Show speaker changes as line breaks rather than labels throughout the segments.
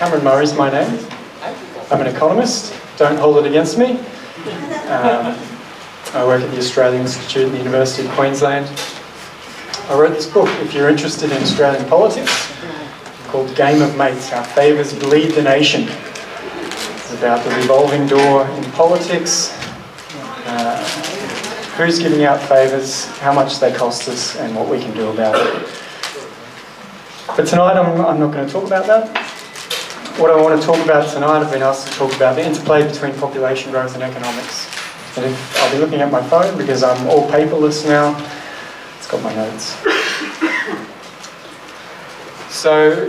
Cameron Murray's my name. I'm an economist. Don't hold it against me. I work at the Australian Institute at the University of Queensland. I wrote this book, if you're interested in Australian politics, called Game of Mates, How Favours Bleed the Nation. It's about the revolving door in politics, who's giving out favours, how much they cost us, and what we can do about it. But tonight I'm not going to talk about that. What I want to talk about tonight, I've been asked to talk about the interplay between population growth and economics. And I'll be looking at my phone because I'm all paperless now. It's got my notes. So,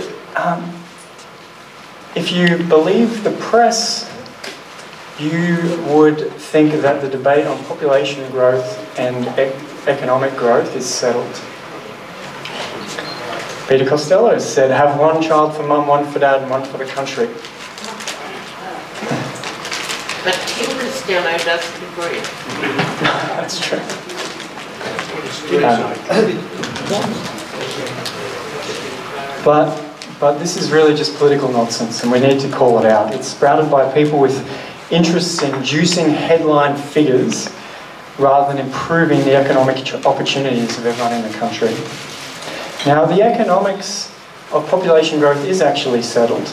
if you believe the press, you would think that the debate on population growth and economic growth is settled. Peter Costello said, have one child for mum, one for dad, and one for the country.
But Tim Costello doesn't agree.
That's true. But this is really just political nonsense, and we need to call it out. It's sprouted by people with interests in juicing headline figures rather than improving the economic opportunities of everyone in the country. Now, the economics of population growth is actually settled.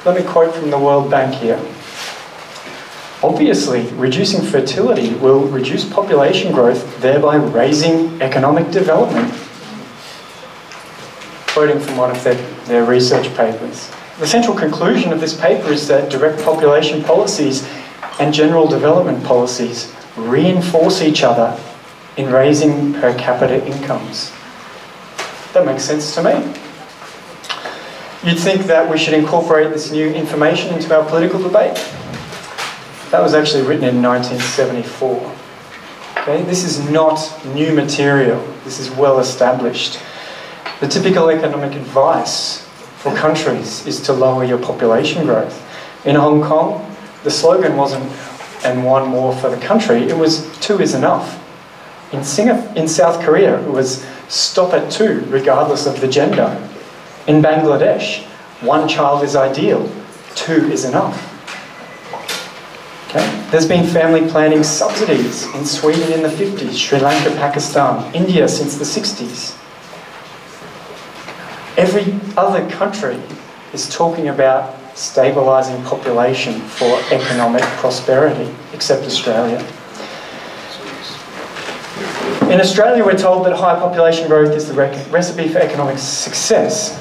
Let me quote from the World Bank here. Obviously, reducing fertility will reduce population growth, thereby raising economic development. Quoting from one of their research papers. The central conclusion of this paper is that direct population policies and general development policies reinforce each other in raising per capita incomes. That makes sense to me. You'd think that we should incorporate this new information into our political debate. That was actually written in 1974. Okay? This is not new material. This is well established. The typical economic advice for countries is to lower your population growth. In Hong Kong, the slogan wasn't "and one more for the country," it was "two is enough." In South Korea, it was "stop at two, regardless of the gender." In Bangladesh, one child is ideal, two is enough. Okay? There's been family planning subsidies in Sweden in the 50s, Sri Lanka, Pakistan, India since the 60s. Every other country is talking about stabilising population for economic prosperity, except Australia. In Australia, we're told that high population growth is the recipe for economic success.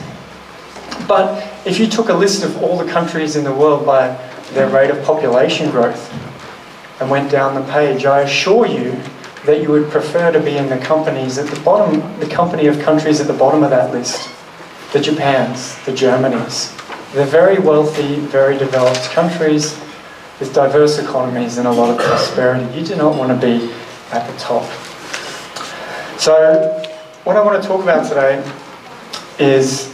But if you took a list of all the countries in the world by their rate of population growth and went down the page, I assure you that you would prefer to be in the companies at the bottom, the company of countries at the bottom of that list. The Japans, the Germanys. They're very wealthy, very developed countries with diverse economies and a lot of prosperity. You do not want to be at the top. So, what I want to talk about today is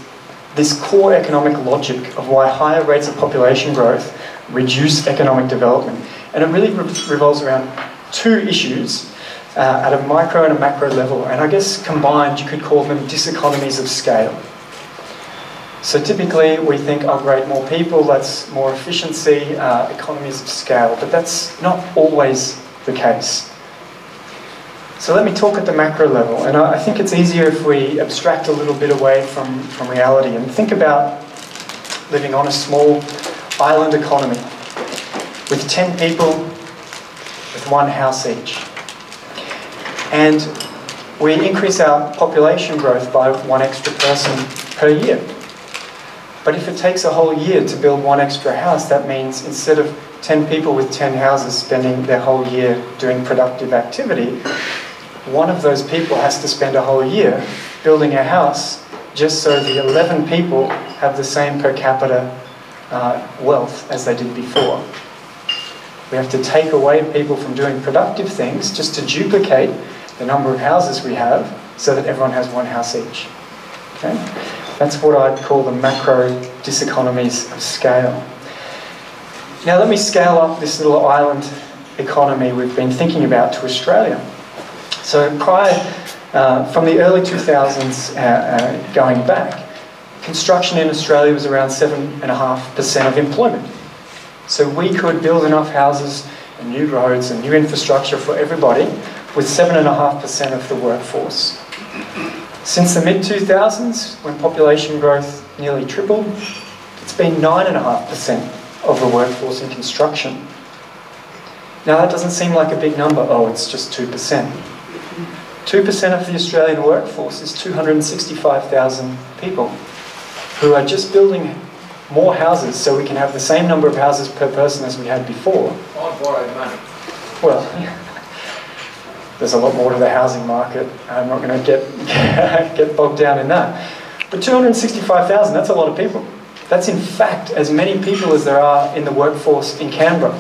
this core economic logic of why higher rates of population growth reduce economic development. And it really revolves around two issues at a micro and a macro level. And I guess combined, you could call them diseconomies of scale. So typically we think, oh great, more people, that's more efficiency, economies of scale, but that's not always the case. So let me talk at the macro level, and I think it's easier if we abstract a little bit away from reality and think about living on a small island economy with 10 people with one house each. And we increase our population growth by one extra person per year. But if it takes a whole year to build one extra house, that means instead of 10 people with 10 houses spending their whole year doing productive activity, one of those people has to spend a whole year building a house just so the 11 people have the same per capita wealth as they did before. We have to take away people from doing productive things just to duplicate the number of houses we have so that everyone has one house each. Okay? That's what I'd call the macro diseconomies of scale. Now let me scale up this little island economy we've been thinking about to Australia. So from the early 2000s going back, construction in Australia was around 7.5% of employment. So we could build enough houses and new roads and new infrastructure for everybody with 7.5% of the workforce. Since the mid-2000s, when population growth nearly tripled, it's been 9.5% of the workforce in construction. Now that doesn't seem like a big number. Oh, it's just 2%. 2% of the Australian workforce is 265,000 people who are just building more houses so we can have the same number of houses per person as we had before.
On borrowed money.
Well, there's a lot more to the housing market. I'm not going to get bogged down in that. But 265,000, that's a lot of people. That's in fact as many people as there are in the workforce in Canberra.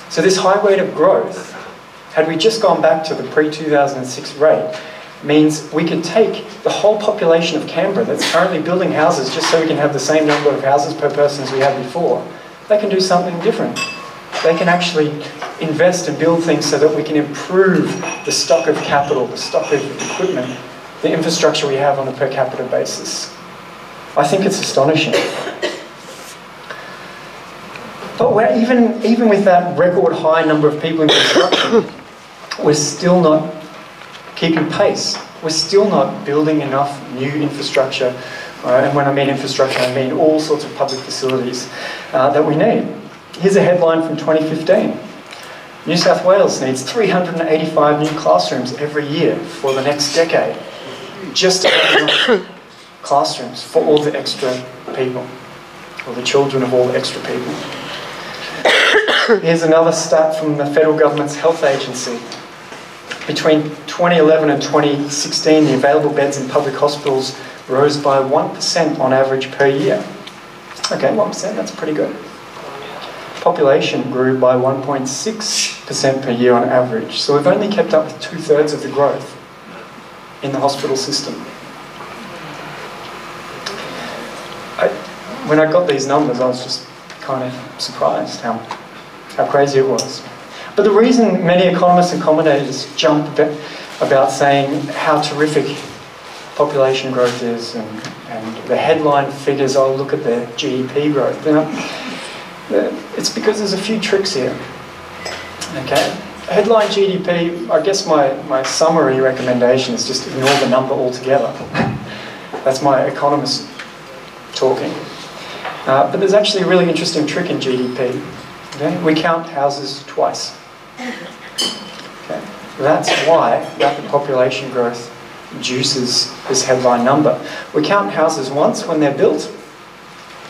So this high rate of growth, had we just gone back to the pre-2006 rate, means we could take the whole population of Canberra that's currently building houses just so we can have the same number of houses per person as we had before. They can do something different. They can actually invest and build things so that we can improve the stock of capital, the stock of equipment, the infrastructure we have on a per capita basis. I think it's astonishing. But even with that record high number of people in construction, we're still not keeping pace. We're still not building enough new infrastructure, and when I mean infrastructure, I mean all sorts of public facilities that we need. Here's a headline from 2015. New South Wales needs 385 new classrooms every year for the next decade. Just to have enough classrooms for all the extra people, or the children of all the extra people. Here's another stat from the federal government's health agency. Between 2011 and 2016, the available beds in public hospitals rose by 1% on average per year. Okay, 1%, that's pretty good. Population grew by 1.6% per year on average. So we've only kept up with 2/3 of the growth in the hospital system. When I got these numbers, I was just kind of surprised how crazy it was. But the reason many economists and commentators jump about saying how terrific population growth is and the headline figures, oh, look at the GDP growth. It's because there's a few tricks here. Okay? Headline GDP, I guess my summary recommendation is just ignore the number altogether. That's my economist talking. But there's actually a really interesting trick in GDP. Okay? We count houses twice. Okay? That's why rapid population growth juices this headline number. We count houses once when they're built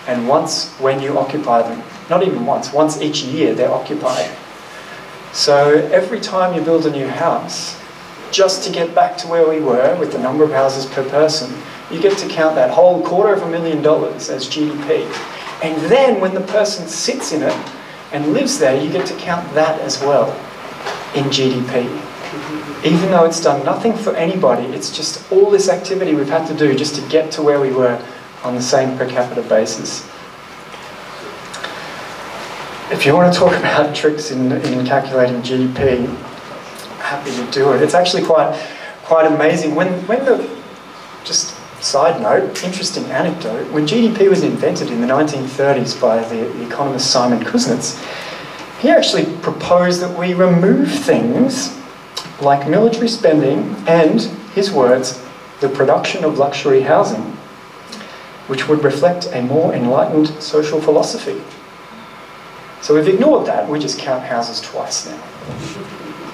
and once when you occupy them. Not even once each year they're occupied. So every time you build a new house, just to get back to where we were with the number of houses per person, you get to count that whole $250,000 as GDP. And then when the person sits in it and lives there, you get to count that as well in GDP. Even though it's done nothing for anybody, it's just all this activity we've had to do just to get to where we were on the same per capita basis. If you want to talk about tricks in calculating GDP, I'm happy to do it. It's actually quite amazing. Just side note, interesting anecdote, when GDP was invented in the 1930s by the economist Simon Kuznets, he actually proposed that we remove things like military spending and, his words, the production of luxury housing, which would reflect a more enlightened social philosophy. So we've ignored that, we just count houses twice now.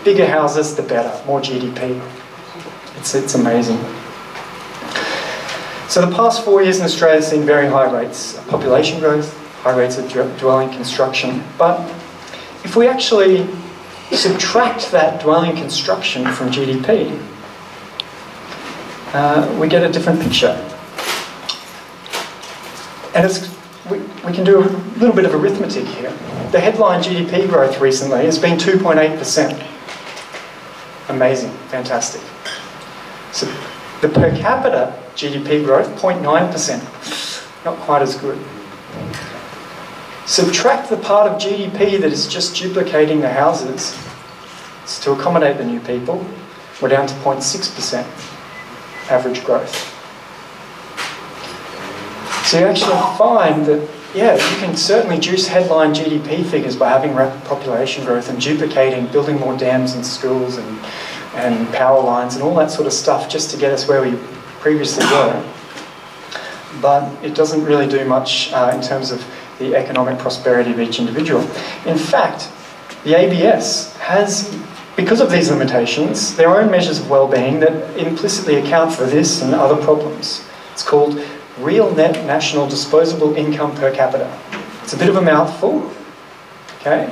Bigger houses, the better, more GDP. It's amazing. So the past 4 years in Australia have seen very high rates of population growth, high rates of dwelling construction, but if we actually subtract that dwelling construction from GDP, we get a different picture. And we can do a little bit of arithmetic here. The headline GDP growth recently has been 2.8%. Amazing, fantastic. So the per capita GDP growth, 0.9%. Not quite as good. Subtract the part of GDP that is just duplicating the houses to accommodate the new people, we're down to 0.6% average growth. So you actually find that, yeah, you can certainly juice headline GDP figures by having rapid population growth and duplicating, building more dams and schools and power lines and all that sort of stuff just to get us where we previously were. But it doesn't really do much in terms of the economic prosperity of each individual. In fact, the ABS has, because of these limitations, their own measures of well-being that implicitly account for this and other problems. It's called Real Net National Disposable Income Per Capita. It's a bit of a mouthful, okay?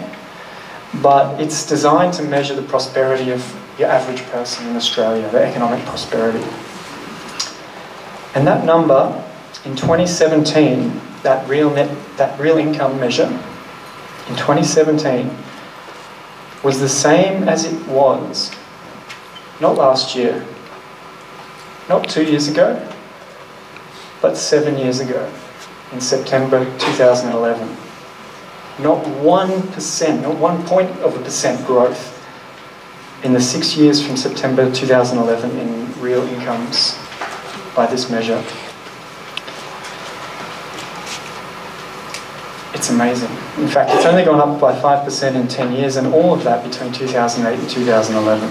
But it's designed to measure the prosperity of your average person in Australia, the economic prosperity. And that number, in 2017, that real income measure, in 2017, was the same as it was, not last year, not 2 years ago, but 7 years ago, in September 2011. Not 1%, not 1% growth in the 6 years from September 2011 in real incomes by this measure. It's amazing. In fact, it's only gone up by 5% in 10 years, and all of that between 2008 and 2011.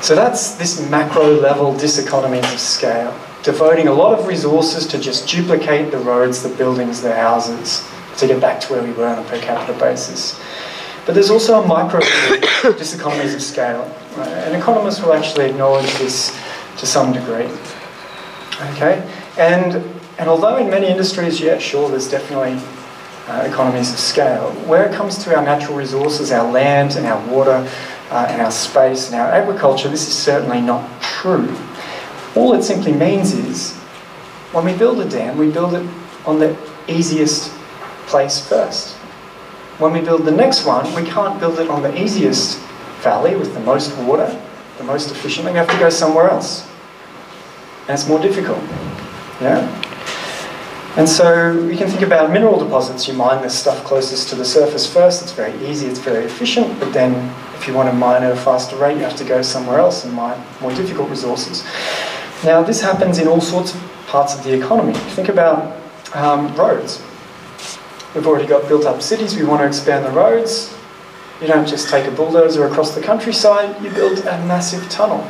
So that's this macro-level diseconomies of scale, devoting a lot of resources to just duplicate the roads, the buildings, the houses, to get back to where we were on a per capita basis. But there's also a micro diseconomies of scale, right? And economists will actually acknowledge this to some degree. Okay? And although in many industries, yeah, sure, there's definitely economies of scale, where it comes to our natural resources, our land and our water, and our space and our agriculture, this is certainly not true. All it simply means is, when we build a dam, we build it on the easiest place first. When we build the next one, we can't build it on the easiest valley with the most water, the most efficiently. We have to go somewhere else. And it's more difficult. Yeah? And so we can think about mineral deposits. You mine this stuff closest to the surface first. It's very easy, it's very efficient, but then if you want to mine at a faster rate, you have to go somewhere else and mine more difficult resources. Now, this happens in all sorts of parts of the economy. Think about roads. We've already got built-up cities. We want to expand the roads. You don't just take a bulldozer across the countryside. You build a massive tunnel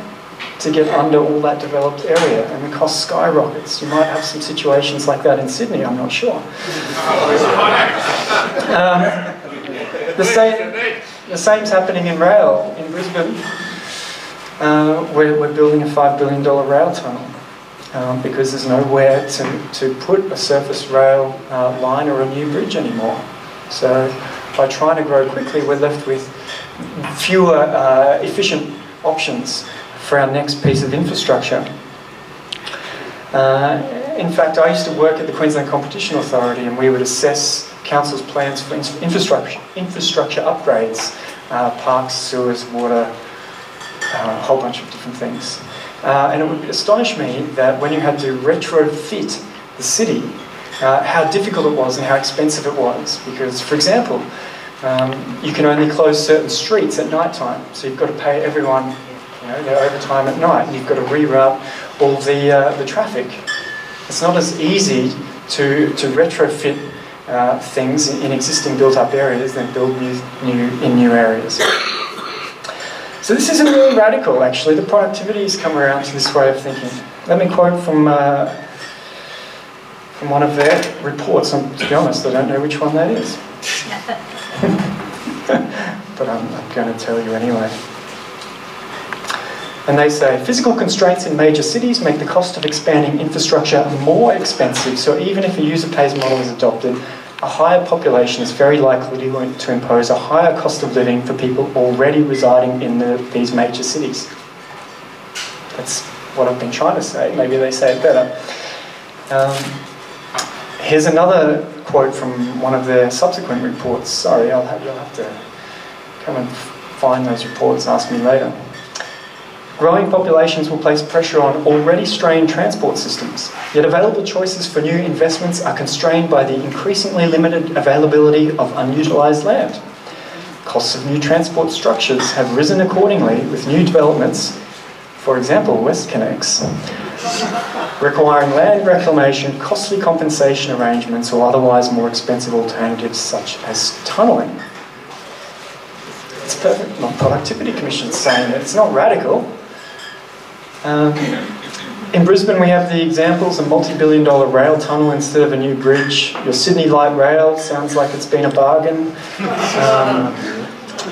to get under all that developed area, and the cost skyrockets. You might have some situations like that in Sydney, I'm not sure. The same's happening in rail in Brisbane. We're building a $5 billion rail tunnel because there's nowhere to put a surface rail line or a new bridge anymore. So by trying to grow quickly, we're left with fewer efficient options for our next piece of infrastructure. In fact, I used to work at the Queensland Competition Authority, and we would assess council's plans for infrastructure upgrades, parks, sewers, water, a whole bunch of different things. And it would astonish me that when you had to retrofit the city, how difficult it was and how expensive it was. Because, for example, you can only close certain streets at night time, so you've got to pay everyone their overtime at night, and you've got to reroute all the traffic. It's not as easy to retrofit things in existing built-up areas than build in new areas. So this isn't really radical, actually. The productivity has come around to this way of thinking. Let me quote from one of their reports. To be honest, I don't know which one that is. But I'm going to tell you anyway. And they say, physical constraints in major cities make the cost of expanding infrastructure more expensive, so even if a user-pays model is adopted, a higher population is very likely to impose a higher cost of living for people already residing in these major cities. That's what I've been trying to say. Maybe they say it better. Here's another quote from one of their subsequent reports. Sorry, you'll have to come and find those reports, ask me later. Growing populations will place pressure on already strained transport systems, yet available choices for new investments are constrained by the increasingly limited availability of unutilised land. Costs of new transport structures have risen accordingly with new developments, for example, WestConnex, requiring land reclamation, costly compensation arrangements, or otherwise more expensive alternatives such as tunnelling. It's perfect, not Productivity Commission saying it, it's not radical. In Brisbane we have the examples, a multi-billion-dollar rail tunnel instead of a new bridge. Your Sydney Light Rail sounds like it's been a bargain.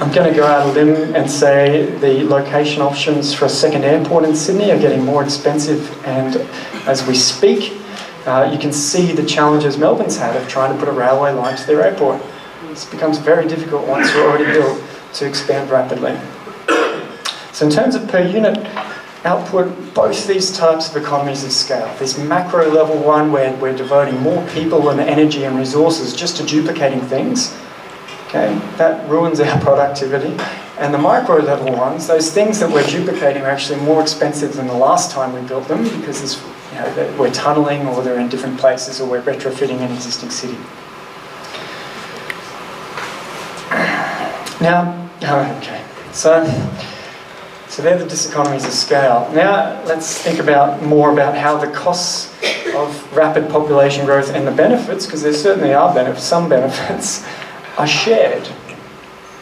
I'm going to go out on a limb and say the location options for a second airport in Sydney are getting more expensive, and as we speak, you can see the challenges Melbourne's had of trying to put a railway line to their airport. This becomes very difficult once you're already built to expand rapidly. So in terms of per unit output, both these types of economies of scale, this macro level one where we're devoting more people and energy and resources just to duplicating things, okay, that ruins our productivity. And the micro level ones, those things that we're duplicating are actually more expensive than the last time we built them because it's, you know, we're tunnelling or they're in different places or we're retrofitting an existing city. Now, okay, so they're the diseconomies of scale. Now let's think more about how the costs of rapid population growth and the benefits, because there certainly are some benefits, are shared.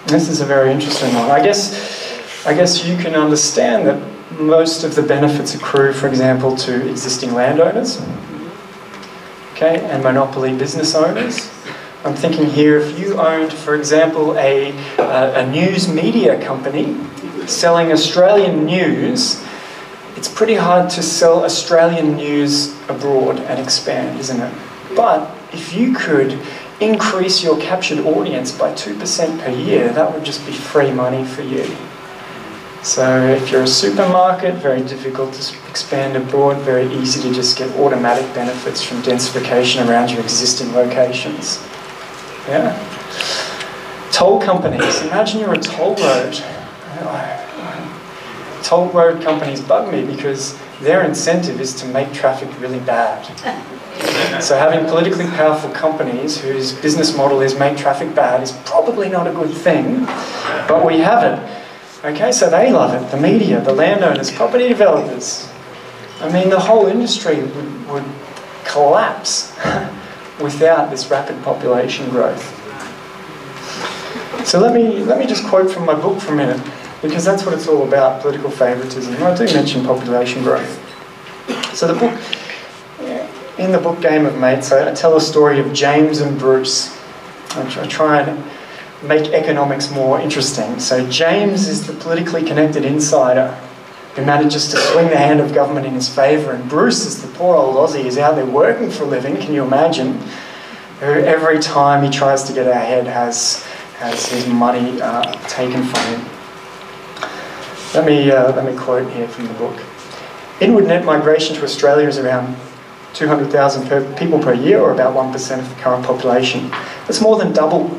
This is a very interesting one. I guess you can understand that most of the benefits accrue, for example, to existing landowners, okay, and monopoly business owners. I'm thinking here, if you owned, for example, a news media company selling Australian news, it's pretty hard to sell Australian news abroad and expand, isn't it? But if you could increase your captured audience by 2% per year, that would just be free money for you. So if you're a supermarket, very difficult to expand abroad, very easy to just get automatic benefits from densification around your existing locations. Yeah. Toll companies, imagine you're a toll road. Toll road companies bug me because their incentive is to make traffic really bad. So having politically powerful companies whose business model is make traffic bad is probably not a good thing, but we have it. Okay, so they love it, the media, the landowners, property developers. I mean, the whole industry would collapse without this rapid population growth. So let me just quote from my book for a minute, because that's what it's all about, political favouritism. And I do mention population growth. So in the book Game of Mates, I tell a story of James and Bruce. I try and make economics more interesting. So James is the politically connected insider who manages to swing the hand of government in his favour, and Bruce is the poor old Aussie who's out there working for a living, can you imagine, who every time he tries to get ahead has his money taken from him. Let me quote here from the book. Inward net migration to Australia is around 200,000 people per year, or about 1% of the current population. That's more than double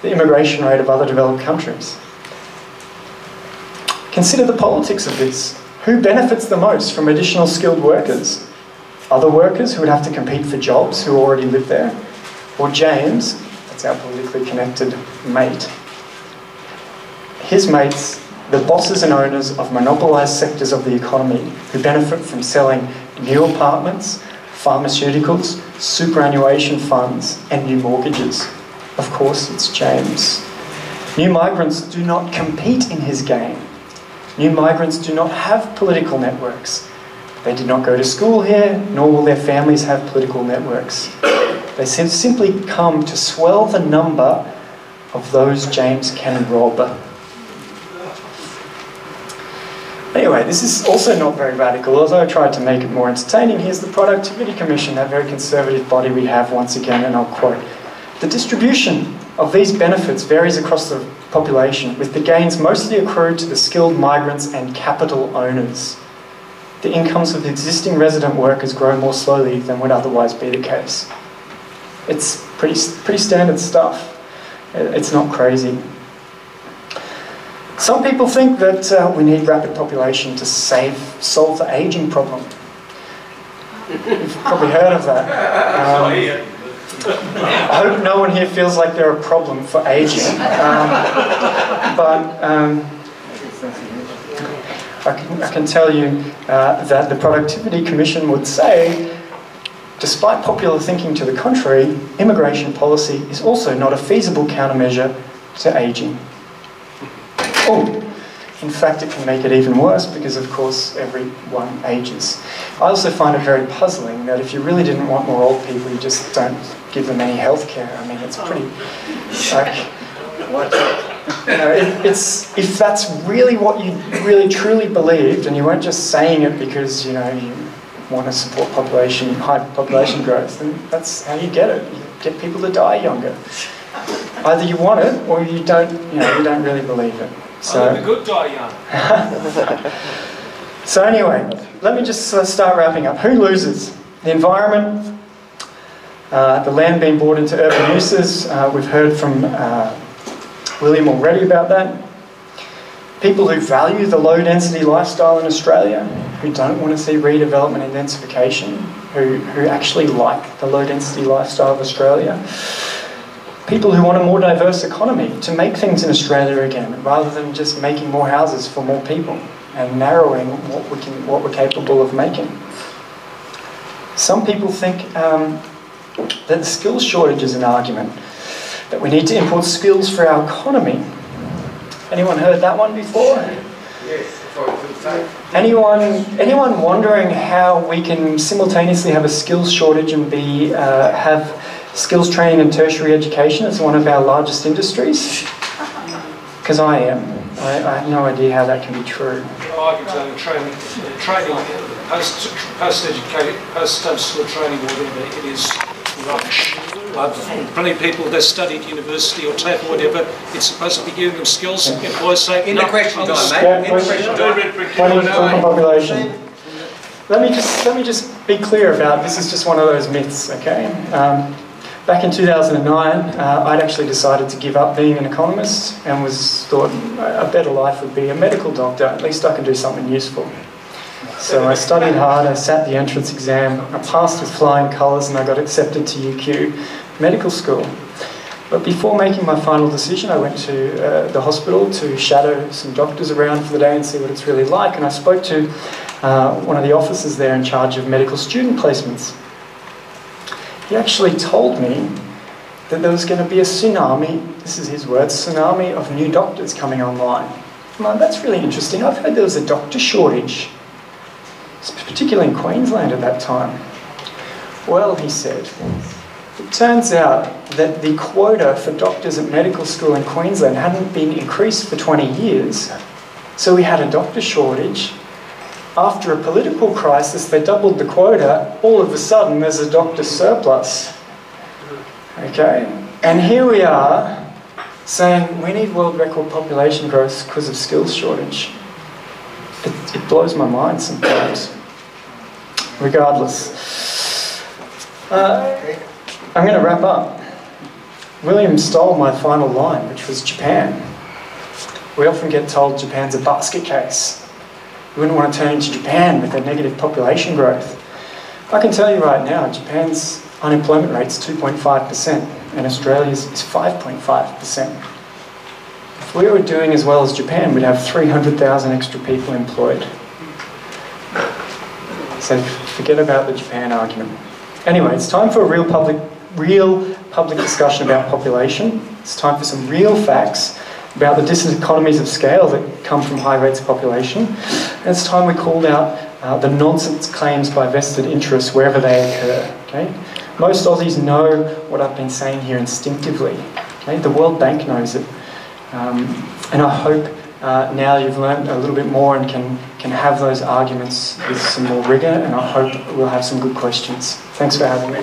the immigration rate of other developed countries. Consider the politics of this. Who benefits the most from additional skilled workers? Other workers who would have to compete for jobs who already live there? Or James, that's our politically connected mate, his mates, the bosses and owners of monopolised sectors of the economy who benefit from selling new apartments, pharmaceuticals, superannuation funds and new mortgages. Of course, it's James. New migrants do not compete in his game. New migrants do not have political networks. They did not go to school here, nor will their families have political networks. They simply come to swell the number of those James can rob. Anyway, this is also not very radical, although I tried to make it more entertaining. Here's the Productivity Commission, that very conservative body we have once again, and I'll quote. The distribution of these benefits varies across the population, with the gains mostly accrued to the skilled migrants and capital owners. The incomes of existing resident workers grow more slowly than would otherwise be the case. It's pretty standard stuff. It's not crazy. Some people think that we need rapid population to solve the ageing problem. You've probably heard of that. I hope no one here feels like they're a problem for ageing. I can tell you that the Productivity Commission would say, despite popular thinking to the contrary, immigration policy is also not a feasible countermeasure to ageing. Oh, in fact, it can make it even worse because, of course, everyone ages. I also find it very puzzling that if you really didn't want more old people, you just don't give them any health care. I mean, it's pretty, like, what? You know, if that's really what you really truly believed, and you weren't just saying it because, you know, you want to support high population growth, then that's how you get it. You get people to die younger. Either you want it, or you don't really believe it. So,
the good die young.
So anyway, let me just start wrapping up. Who loses? The environment, the land being brought into urban uses. We've heard from William already about that. People who value the low-density lifestyle in Australia, who don't want to see redevelopment and densification, who actually like the low-density lifestyle of Australia. People who want a more diverse economy, to make things in Australia again, rather than just making more houses for more people and narrowing what we're capable of making. Some people think that the skills shortage is an argument, that we need to import skills for our economy. Anyone heard that one before?
Yes.
Anyone wondering how we can simultaneously have a skills shortage and have skills training and tertiary education as one of our largest industries? Because I am. I have no idea how that can be true.
I can tell you training, post-school training, whatever, it is rubbish. Plenty of people that studied university or TAFE or whatever, it's supposed to be giving them skills. Employers say,
In the question time, mate. In the question time.
Population. Let me just be clear about this. Is just one of those myths, okay? Back in 2009, I'd actually decided to give up being an economist and thought a better life would be a medical doctor. At least I could do something useful. So I studied hard, I sat the entrance exam, I passed with flying colours, and I got accepted to UQ Medical School. But before making my final decision, I went to the hospital to shadow some doctors around for the day and see what it's really like. And I spoke to one of the officers there in charge of medical student placements. He actually told me that there was going to be a tsunami, this is his words, tsunami of new doctors coming online. I'm like, that's really interesting. I've heard there was a doctor shortage, particularly in Queensland at that time. Well, he said, it turns out that the quota for doctors at medical school in Queensland hadn't been increased for 20 years, so we had a doctor shortage. After a political crisis, they doubled the quota. All of a sudden, there's a doctor surplus. Okay? And here we are saying we need world record population growth because of skills shortage. It blows my mind sometimes. Regardless. I'm going to wrap up. William stole my final line, which was Japan. We often get told Japan's a basket case. We wouldn't want to turn into Japan with their negative population growth. I can tell you right now, Japan's unemployment rate's 2.5% and Australia's is 5.5%. If we were doing as well as Japan, we'd have 300,000 extra people employed. So forget about the Japan argument. Anyway, it's time for a real public discussion about population. It's time for some real facts about the diseconomies of scale that come from high rates of population. And it's time we called out the nonsense claims by vested interests wherever they occur. Okay? Most Aussies know what I've been saying here instinctively. Okay? The World Bank knows it. And I hope now you've learned a little bit more and can have those arguments with some more rigour, and I hope we'll have some good questions. Thanks for having me.